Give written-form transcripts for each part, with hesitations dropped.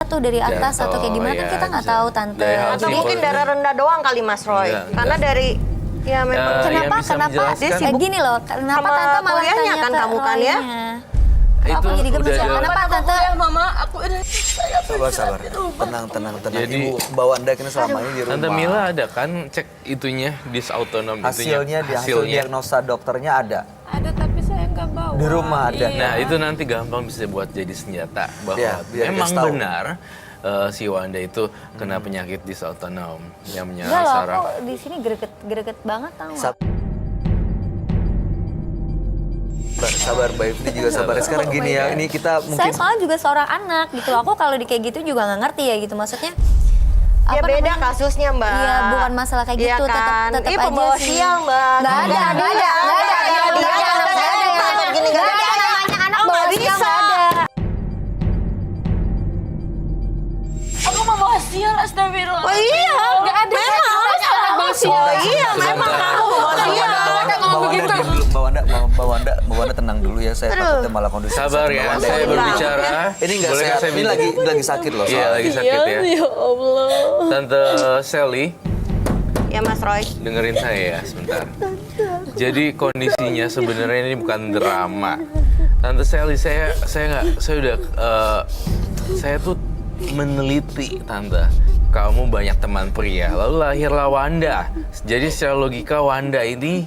tuh dari atas atau kayak gimana kan kita nggak tahu tante. Atau mungkin darah rendah doang kali Mas Roy. Karena dari ya memang kenapa dia gini loh, kenapa tante malah tanya kan ke kamu kan ya? Aku jadi gemes ya. Kenapa tante? Mama, aku udah sabar. Tenang. Jadi, Ibu Mbak Wanda kan selama ini di rumah. Tante Mila ada kan cek itunya disautonom Hasilnya di hasil diagnosa dokternya ada. ada tapi saya nggak bawa. Di rumah ada. Nah itu nanti gampang bisa buat jadi senjata bahwa Ya, biar memang tahu. benar si Wanda itu kena penyakit disautonom yang menyerang Enggak loh, saraf. aku di sini greget banget tau nggak? Sabar Mbak Ivni juga sabar. Sekarang gini ya, ini kita Saya mungkin soalnya juga seorang anak gitu loh. Aku kalau di kayak gitu juga nggak ngerti ya gitu. Maksudnya Ya apa beda namanya? kasusnya Mbak. Iya, bukan masalah kayak Iya gitu, kan? tetap Ini aja pembawa sih. sial Mbak. Nggak ada. Dia gini Nggak ada namanya anak bawa sial, nggak ada. Aku mau bawa sial, astagfirullah. Oh iya, Nggak ada. Anak bawa sial. Oh iya, memang kamu bawa sial. Mbak Wanda tenang dulu ya, saya takutnya malah kondisi Sabar ya, Mbak Wanda. saya berbicara. Ini nggak Boleh sehat, saya ini lagi sakit loh. Iya soalnya. lagi sakit ya. Ya Allah. Tante Sally, Ya Mas Roy. dengerin saya ya sebentar. Jadi kondisinya sebenarnya ini bukan drama. Tante Sally, saya tuh meneliti tante. Kamu banyak teman pria, lalu lahirlah Wanda. Jadi secara logika Wanda ini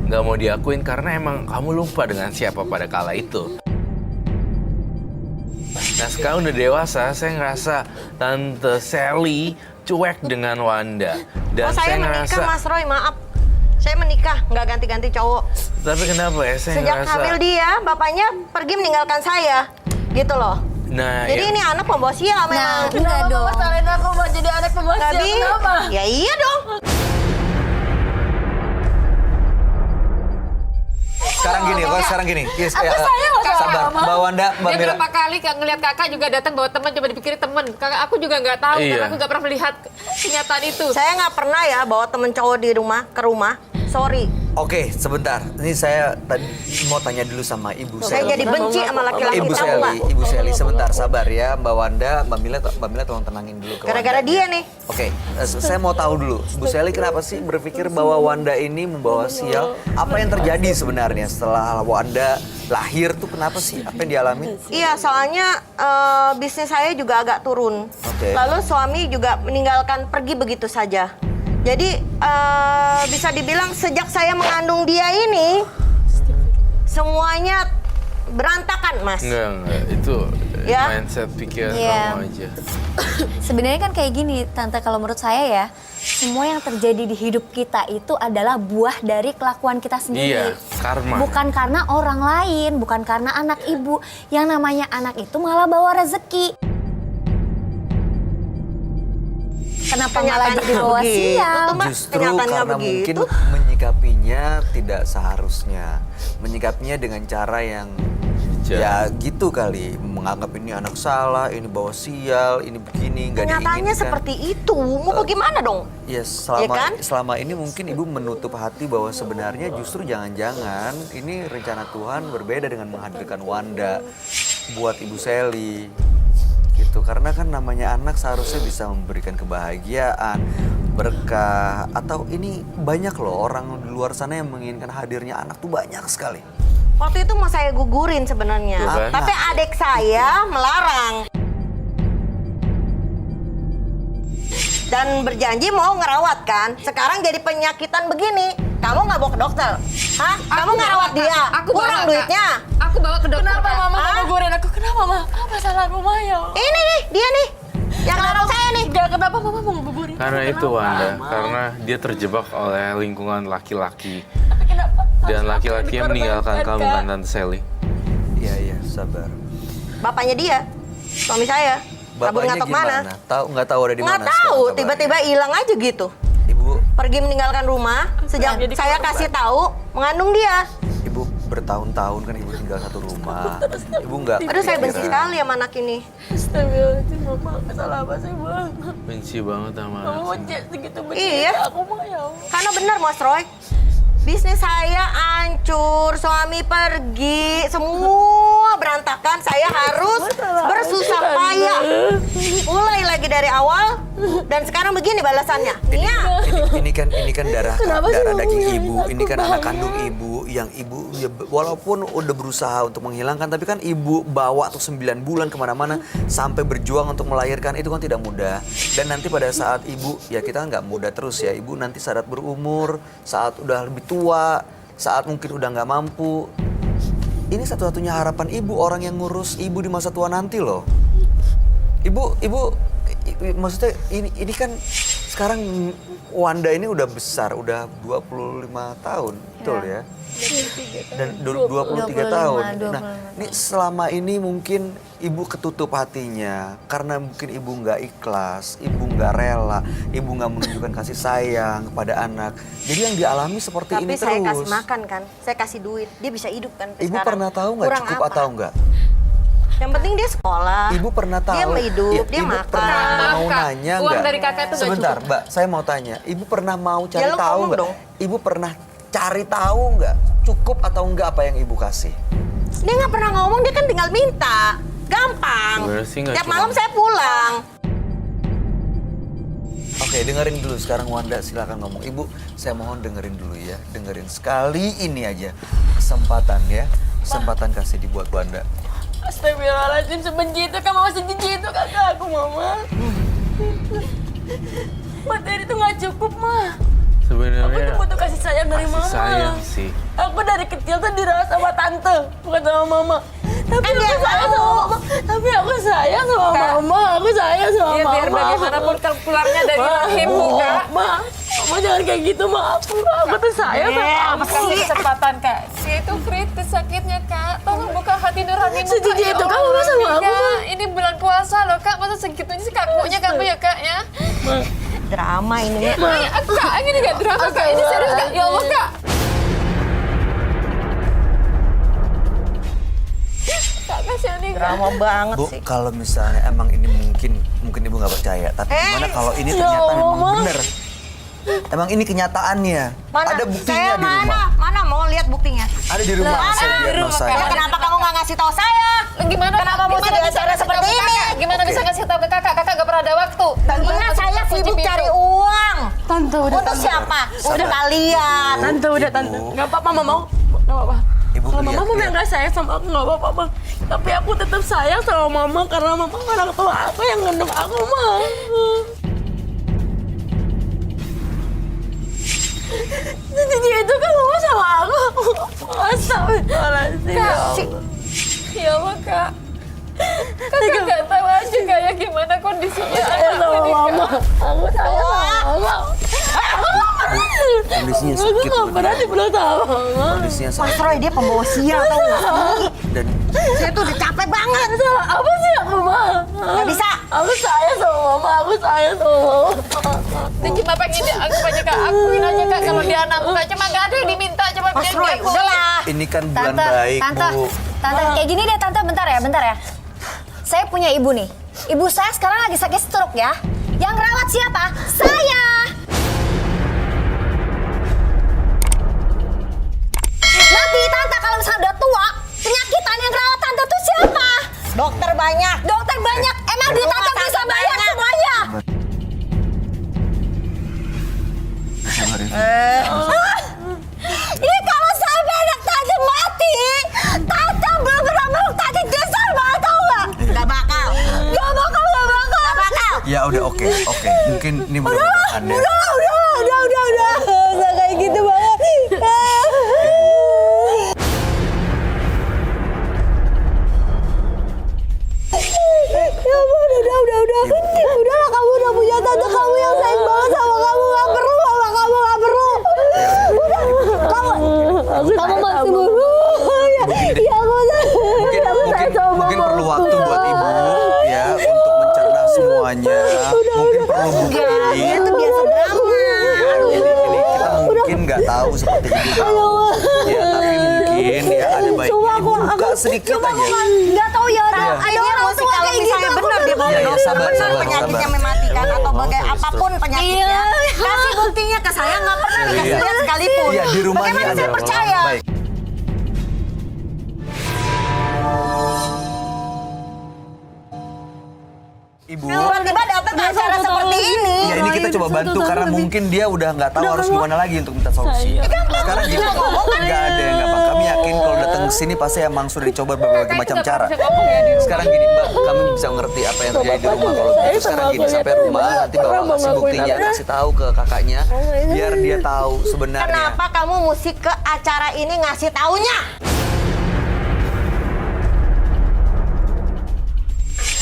nggak mau diakuin karena emang kamu lupa dengan siapa pada kala itu. Nah sekarang udah dewasa, saya ngerasa Tante Sally cuek dengan Wanda. Dan Saya menikah Mas Roy, maaf. Saya menikah, nggak ganti-ganti cowok. Tapi kenapa ya? Saya Sejak ngerasa. hamil dia, bapaknya pergi meninggalkan saya. Gitu loh. Nah, Jadi ini anak pembawa sial Nah, memang. enggak dong. Salahin aku mau jadi anak pembawa Nggak sial, bisa. kenapa? Ya iya dong. Sekarang gini. Yes, sabar. Mbak Wanda, Mbak Dia Mila. berapa kali ngelihat kakak juga datang bawa teman, coba dipikir teman. Kakak aku juga nggak tahu, Iya. karena aku nggak pernah melihat kenyataan itu. Saya nggak pernah ya bawa temen cowok ke rumah. Sorry. Oke, sebentar. Ini saya tadi mau tanya dulu sama Ibu Saya Sally. jadi benci sama laki-laki, Ibu tahu Sally, nggak? Ibu Sally, sebentar sabar ya, Mbak Wanda, Mbak Mila tolong tenangin dulu ke Gara-gara Wanda. dia nih. Oke, saya mau tahu dulu, Bu Sally kenapa sih berpikir bahwa Wanda ini membawa sial? Apa yang terjadi sebenarnya setelah Wanda lahir tuh kenapa sih? Apa yang dialami? Iya, soalnya bisnis saya juga agak turun. Oke. Lalu suami juga meninggalkan pergi begitu saja. Jadi bisa dibilang sejak saya mengandung dia ini semuanya berantakan, Mas. Enggak. Itu Ya? mindset pikiran Iya. kamu aja. Sebenarnya kan kayak gini, Tante, kalau menurut saya ya, semua yang terjadi di hidup kita itu adalah buah dari kelakuan kita sendiri. Iya, karma. Bukan karena orang lain, bukan karena anak ibu. Yang namanya anak itu malah bawa rezeki. Kenapa malah jadi bawa begitu sial? tuh, Mbak. Justru Kenyataannya karena mungkin begitu. menyikapinya tidak seharusnya. Menyikapinya dengan cara yang ya gitu kali. Menganggap ini anak salah, ini bawa sial, ini begini, nggak diinginkan. Kenyataannya seperti itu. Mau bagaimana dong? Ya Ya kan? selama ini mungkin ibu menutup hati bahwa sebenarnya justru jangan-jangan ini rencana Tuhan berbeda dengan menghadirkan Wanda buat Ibu Sally. Gitu. Karena kan namanya anak seharusnya bisa memberikan kebahagiaan, berkah, atau ini banyak loh orang di luar sana yang menginginkan hadirnya anak tuh banyak sekali. Waktu itu mau saya gugurin sebenarnya. Tuh kan? Tapi adik saya melarang. Dan berjanji mau ngerawat kan. Sekarang jadi penyakitan begini. Kamu nggak bawa ke dokter? Hah? Kamu nggak rawat dia? Kurang duitnya. Aku bawa ke dokter. Kenapa mama Hah? gugurin aku? Kenapa mama? Apa salah mama ya? Ini nih, dia nih. Yang nolong saya nih. Enggak, kenapa mama mau gugurin? Karena itu Wanda, karena dia terjebak oleh lingkungan laki-laki. Tapi kenapa? Dan laki-laki yang meninggalkan kamu kan Tante Sally. Iya, sabar. Bapaknya dia, suami saya. Kabur Bapaknya nggak tahu mana. Nggak tahu ada di mana. Nggak tahu, sekarang kabarnya. tiba-tiba hilang aja gitu. Ibu, Pergi meninggalkan rumah. Sejak Jadi saya korban. kasih tahu mengandung dia. ibu bertahun-tahun kan ibu tinggal satu rumah. Ibu nggak. Aduh, saya benci kepikiran. sekali sama anak ini. Astagfirullahaladzim, mama salah apa sih bang? Benci banget sama anak Mama sendiri. segitu benci Iya. aku mah ya Allah. Karena benar Mas Roy, bisnis saya hancur, suami pergi, semua berantakan. Saya harus bersusah payah dari awal dan sekarang begini balasannya. Nia. Ini kan darah daging ibu, ini kan anak kandung ibu yang ibu ya, walaupun udah berusaha untuk menghilangkan, tapi kan ibu bawa tuh 9 bulan kemana-mana sampai berjuang untuk melahirkan, itu kan tidak mudah. Dan nanti pada saat ibu, ya kita nggak muda terus ya, ibu nanti saat berumur, saat udah lebih tua, saat mungkin udah nggak mampu, ini satu-satunya harapan ibu, orang yang ngurus ibu di masa tua nanti loh. Ibu, maksudnya ini kan sekarang Wanda ini udah besar, udah 25 tahun, betul ya? Dan 23 tahun. Nah, ini selama ini mungkin ibu ketutup hatinya karena mungkin ibu nggak ikhlas, ibu nggak rela, ibu nggak menunjukkan kasih sayang kepada anak. Jadi yang dialami seperti ini terus. Tapi saya kasih makan kan, saya kasih duit, dia bisa hidup kan Ibu sekarang. pernah tahu nggak Kurang cukup apa? atau enggak? Yang penting dia sekolah. Ibu pernah tahu. Dia hidup, Ya, dia ibu makan. pernah Maaf, mau Kak. nanya Uang nggak? dari kakak itu nggak Sebentar, cukup. Mbak, saya mau tanya. Ibu pernah mau cari Ya, lu tahu ngomong nggak? dong. Ibu pernah cari tahu nggak? Cukup atau enggak apa yang ibu kasih? Dia nggak pernah ngomong, dia kan tinggal minta. Gampang. Sebenarnya sih nggak Tiap cuma- malam saya pulang. Oke, dengerin dulu sekarang Wanda, silakan ngomong. Ibu, saya mohon dengerin dulu ya. Dengerin sekali ini aja. Kesempatan ya. Kesempatan kasih dibuat Wanda. Astagfirullahaladzim, sebenci itu kan mama, sebenci itu kakak aku mama. Materi itu nggak cukup mah. Aku Sebenarnya tuh butuh kasih sayang dari kasih mama. sayang sih. Aku dari kecil tuh dirawat sama tante, bukan sama mama. Tapi Kan aku dia sayang tahu. sama mama. Tapi aku sayang sama mama. Aku sayang sama Ya mama. biar bagaimanapun kan keluarnya dari rahim Kak. Mama jangan kayak gitu, ma. Aku tuh sayang sama mama. Kasih kesempatan Kak. Si itu kritis sakitnya Kak. Tolong buka hati nuranimu Kak. Sejujur Ya itu, Allah, kamu masa sama aku, Kak. Ma? Ini bulan puasa loh Kak. Masa segitunya sih kakunya kamu ya Kak ya. Drama ini. Kak, ini gak drama Kak. Ini serius Kak. Ya Allah Kak. Kak kasihan nih Kak. Drama banget Bu, sih. kalau misalnya emang ini mungkin ibu nggak percaya, tapi gimana kalau ini ternyata memang benar? Emang ini kenyataannya. Mana? Ada buktinya Saya di rumah. Mana mau lihat buktinya? Ada di rumah Ada saya di rumah, diagnosanya. Ya, kenapa kamu nggak ngasih tahu saya? Gimana Kenapa mesti gimana di bisa acara ngasih seperti tahu ke ini? Kakak? Gimana bisa Oke. ngasih tahu ke kakak? Kakak gak pernah ada waktu. Ingat saya sibuk cari uang. Tante udah, Untuk tante. siapa? Untuk kalian. Tante udah, Ibu. tante. Nggak apa-apa, mama mau. Nggak apa-apa. Ibu Kalau lihat, mama mau lihat. nggak sayang sama aku nggak apa-apa, Bang. Tapi aku tetap sayang sama mama karena mama orang tua aku yang ngandung aku, Mama. Jadi itu kan mama sama aku. Astagfirullahaladzim. Ya Allah. Ya Allah Kak. Kakak gak tahu aja kayak gimana kondisinya Sayang anak sama ini mama. Kak. Aku sayang sama mama. Kondisinya Aku sakit. nggak Bu. pernah dipeluk sama mama. Kondisinya Mas sakit Roy dia pembawa sial tau nggak? dan Saya tuh udah capek banget. Salah apa sih aku, Ma? Nggak bisa. Aku sayang sama mama. Aku sayang sama mama. Dia cuma pengen dianggap aja Kak. Akuin aja Kak kalau dia anak Kak. Cuma gak ada yang diminta. Cuma Mas dia Roy, diakuin. udahlah. ini kan bulan Tante, baik, tante, Bu. tante, kayak gini deh tante, bentar ya. Saya punya ibu nih. Ibu saya sekarang lagi sakit stroke ya. Yang rawat siapa? Saya. Nanti tante kalau misalnya udah tua, penyakitan yang rawat tante tuh siapa? Dokter banyak. Dokter banyak. Emang di Rumah tante bisa tangga bayar banyak. semuanya? Ini kalau sampai anak tante mati, tante bener-bener meluk tante dasar banget tau gak? Gak bakal. Gak bakal. Gak bakal. Ya udah oke. Mungkin ini mudah-mudahan ya. Udah. Gak kayak gitu banget. Ya ampun, udah. Udahlah, kamu udah punya tante kamu yang sayang banget sama kamu. Gak perlu sama kamu, gak perlu. Udah, kamu masih dulu. Ya ampun. Mungkin perlu waktu buat ibu ya untuk mencerna semuanya. Mungkin perlu bukti. Dia tuh biasa drama. Ini kita mungkin nggak tahu seperti itu tahu. Ya tapi mungkin ya ada baiknya ibu buka sedikit aja. Gak tau ya orang. Iya. Ada Dia orang mesti tua kalau kayak misalnya gitu. benar dia Iya, bohong. sabar, Benar sabar, penyakitnya sabar. mematikan Ya atau Allah, bagai serius apapun penyakitnya. Iya. Kasih buktinya ke saya nggak pernah dikasih Iya. lihat sekalipun. Iya di rumah ini Bagaimana ada. saya percaya? Baik. Ibu, Tiba-tiba datang sama acara seperti ini. Ya ini kita coba bantu karena mungkin dia udah nggak tahu harus gimana lagi untuk minta solusi. Sekarang gini, nggak ada yang gampang. Kami yakin kalau datang ke sini pasti emang sudah dicoba berbagai macam cara. Sekarang gini Mbak, kami bisa mengerti apa yang terjadi di rumah. Kalau begitu sekarang gini, sampai rumah nanti bawa kasih buktinya, kasih tahu ke kakaknya, biar dia tahu sebenarnya. Kenapa kamu mesti ke acara ini ngasih taunya?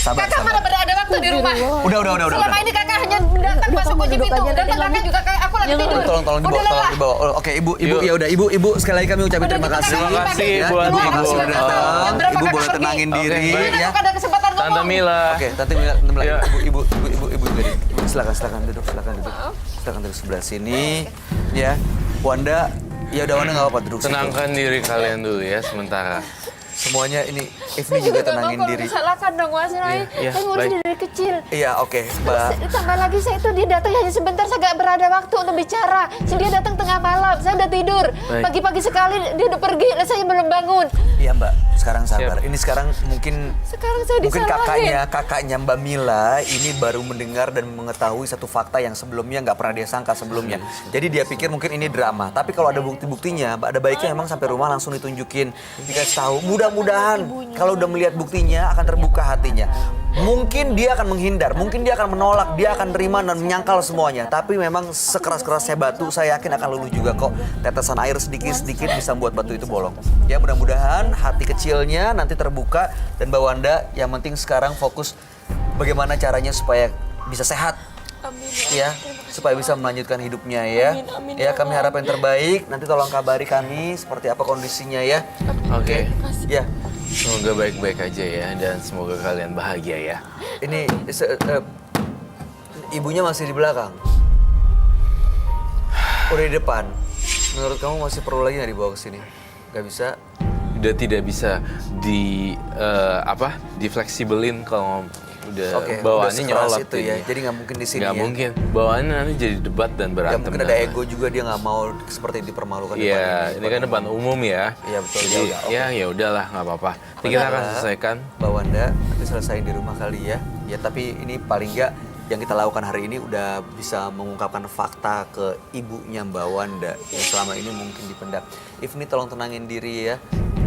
Sabar, Kakak mana berada waktu di rumah? Udah. Selama ini kakak hanya datang masuk kunci pintu. Datang kakak juga kayak aku lagi tidur. Tolong dibawa. Oh, oke, Ibu ya udah, Ibu sekali lagi kami ucapin terima kasih. Terima kasih, Ya, Bu Ibu Ati. makasih udah datang. Berapa Ibu kakak boleh pergi? tenangin Oke, diri baik. ya. Kakak ada kesempatan ngomong. Tante Mila. Oke, Tante Mila, Mila. Ya. Ibu juga nih. Silakan duduk. Silakan duduk sebelah sini. Ya, Wanda, ya udah Wanda nggak apa-apa duduk. situ. Tenangkan diri kalian dulu ya sementara. Semuanya ini, Ifni juga tenangin diri. Disalahkan dong Mas Rai. Iya, Saya ngurus baik. dia dari kecil. Iya, oke, Mbak. Ditambah lagi saya itu dia datang hanya sebentar, saya gak berada waktu untuk bicara. Dia datang tengah malam, saya udah tidur. Baik. Pagi-pagi sekali dia udah pergi, dan saya belum bangun. Iya, Mbak. Sekarang sabar. Siap. Ini sekarang mungkin Sekarang saya mungkin disalahin. kakaknya Mbak Mila ini baru mendengar dan mengetahui satu fakta yang sebelumnya nggak pernah dia sangka sebelumnya. Jadi dia pikir mungkin ini drama. Tapi kalau ada bukti-buktinya, ada baiknya memang sampai rumah langsung ditunjukin, dikasih tahu. Mudah-mudahan kalau udah melihat buktinya akan terbuka hatinya. Mungkin dia akan menghindar, mungkin dia akan menolak, dia akan terima dan menyangkal semuanya. Tapi memang sekeras-kerasnya batu, saya yakin akan luluh juga kok. Tetesan air sedikit-sedikit bisa membuat batu itu bolong. Ya mudah-mudahan hati kecilnya nanti terbuka. Dan Mbak Wanda, yang penting sekarang fokus bagaimana caranya supaya bisa sehat. Ya, supaya bisa melanjutkan hidupnya ya. Ya, kami harap yang terbaik. Nanti tolong kabari kami seperti apa kondisinya ya. Oke. Ya, Semoga baik-baik aja ya dan semoga kalian bahagia ya. ini ibunya masih di belakang. Udah di depan. Menurut kamu masih perlu lagi nggak dibawa ke sini? Gak bisa? Udah tidak bisa difleksibelin kalau udah Oke, bawaannya udah sekeras nyolot itu ya. Jadi nggak mungkin di sini Nggak ya. mungkin. Bawaannya nanti jadi debat dan Ya berantem. mungkin ada ego juga, dia nggak mau seperti dipermalukan. Iya, ini kan depan umum ya. Iya, betul. Jadi, Ya udah, oke. ya udahlah, nggak apa-apa. Nanti kita akan selesaikan. Mbak Wanda, nanti selesaiin di rumah kali ya. Ya tapi ini paling nggak yang kita lakukan hari ini udah bisa mengungkapkan fakta ke ibunya Mbak Wanda yang selama ini mungkin dipendam. Ifni tolong tenangin diri ya,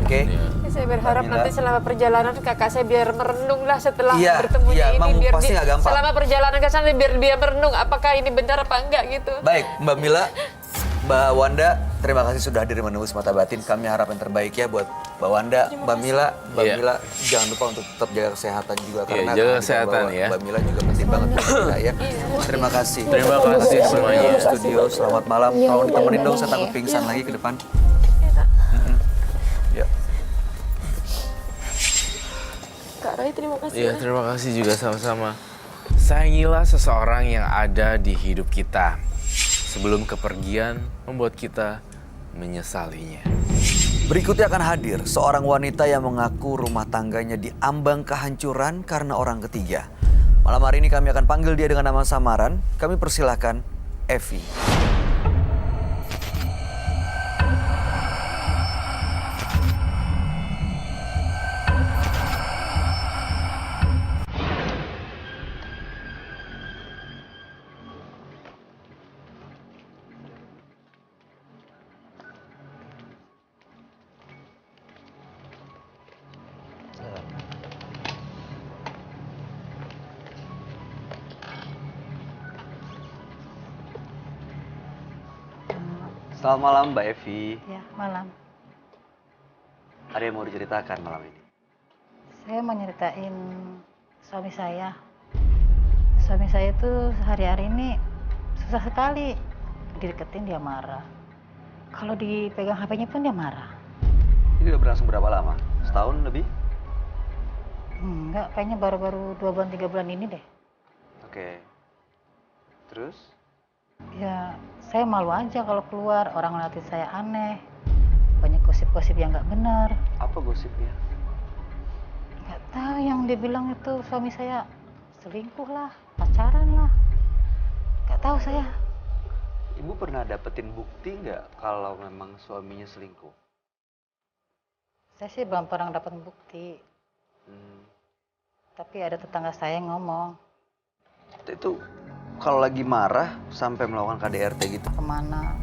oke? Saya berharap Kamila. nanti selama perjalanan kakak saya biar merenung lah setelah Iya, bertemunya iya, ini. emang Biar pasti nggak gampang. selama perjalanan ke sana biar dia merenung apakah ini benar apa enggak gitu. Baik, Mbak Mila, Mbak Wanda, terima kasih sudah hadir menembus mata batin. Kami harap yang terbaik ya buat Mbak Wanda, Mbak Mila. Mbak Iya. Mila, jangan lupa untuk tetap jaga kesehatan juga Iya, karena jaga kehadiran kesehatan Mbak- ya. Mbak Mila juga penting banget buat kita ya. Terima kasih. Terima kasih semuanya. Di studio, selamat malam. Tolong ditemenin dong, saya takut pingsan lagi ke depan. Ya. Kak Rai, terima kasih. Iya, terima kasih juga sama-sama. Sayangilah seseorang yang ada di hidup kita. Sebelum kepergian membuat kita menyesalinya. Berikutnya akan hadir seorang wanita yang mengaku rumah tangganya diambang kehancuran karena orang ketiga. Malam hari ini kami akan panggil dia dengan nama samaran. Kami persilahkan Evi. Selamat malam Mbak Evi. Ya, malam. Ada yang mau diceritakan malam ini? Saya mau nyeritain suami saya. Suami saya itu sehari-hari ini susah sekali. Dideketin dia marah. Kalau dipegang HP-nya pun dia marah. Ini udah berlangsung berapa lama? Setahun lebih? Enggak, kayaknya baru-baru 2 bulan 3 bulan ini deh. Oke. Terus? Ya, saya malu aja kalau keluar, orang ngeliatin saya aneh. Banyak gosip-gosip yang nggak benar. Apa gosipnya? Nggak tahu, yang dibilang itu suami saya selingkuh lah, pacaran lah. Nggak tahu saya. Ibu pernah dapetin bukti nggak kalau memang suaminya selingkuh? Saya sih belum pernah dapat bukti. Hmm. Tapi ada tetangga saya yang ngomong. itu kalau lagi marah sampai melakukan KDRT gitu. Kemana?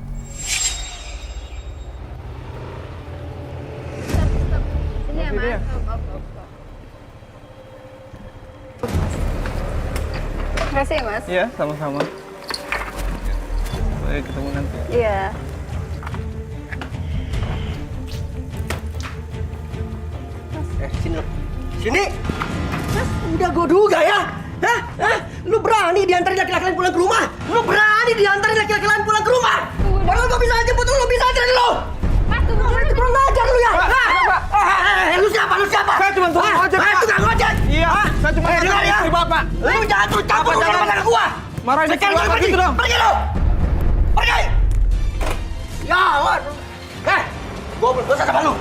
Sini ya, Mas. Terima kasih ya, Mas. Iya, sama-sama. Baik, ketemu nanti. Iya. Sini lo. Sini. Udah gue duga ya. Hah? Lu berani diantarin laki-laki lain pulang ke rumah? Lu berani diantarin laki-laki lain pulang ke rumah? Padahal gue bisa jemput lu, bisa anterin lu. Mas, tunggu dulu. Kurang ajar lu ya. Lu siapa? Lu siapa? Saya cuma tukang ojek, Pak. Tukang ojek. Iya, saya cuma dengar ya. istri Bapak. Lu jangan terus campur urusan rumah tangga gua. Marahin istri Sekarang Bapak pergi. gitu dong. Pergi lu. Pergi. Ya, gue berdosa sama lu.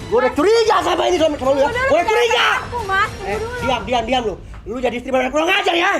Gue udah curiga sama ini sama lu ya. Gue udah curiga. Aku, Mas. Tunggu dulu. Diam lu. Lu jadi istri baru kurang ajar ya.